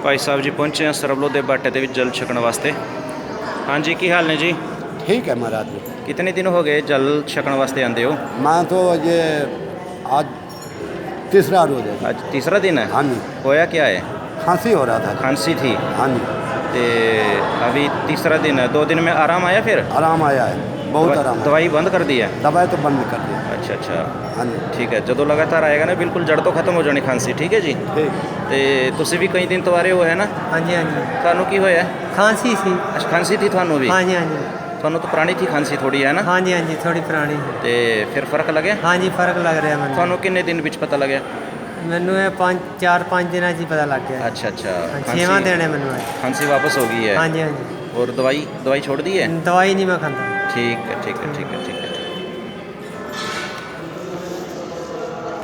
भाई साहब जी पहुंचे हैं सरवलो दे बाटे दे विच जल छकण वास्ते। हाँ जी, की हाल ने जी? ठीक है महाराज जी। कितने दिन हो गए जल छकण वास्ते आंदे हो? मैं तो ये आज तीसरा रोज है। आज तीसरा दिन है। हाँ जी। होया क्या है? खांसी हो रहा था। खांसी थी। हाँ जी। ते अभी तीसरा दिन है, 2 दिन में आराम आया फिर? आराम आया है, बहुत आराम आया। दवाई बंद कर दी है? दवाई तो बंद कर दी। अच्छा अच्छा, हाँ जी। ठीक है। जो लगातार आएगा ना बिल्कुल जड़ तो खत्म हो जानी खांसी, ठीक है जी। ठीक। ते तुसी भी कई दिन तो आ रहे हो है ना? हाँ जी हाँ जी। थानू की होया? खांसी सी। अच्छा, खांसी थी थानू भी? हाँ जी हाँ जी। थानू तो पुरानी थी खांसी थोड़ी, है ना? हाँ जी हाँ जी, थोड़ी पुरानी। ते फिर फर्क लगे? हाँ जी, फर्क लग रहा है। थानू किन्ने दिन विच पता लगे? मैनू 4-5 दिन ही पता लग गया। अच्छा अच्छा, 6वां दिन है मैनू। खांसी वापस हो गई है? हाँ जी हाँ जी। और दवाई छोड़ दी है? दवाई नहीं मैं खाता। ठीक है ठीक है ठीक है ठीक है।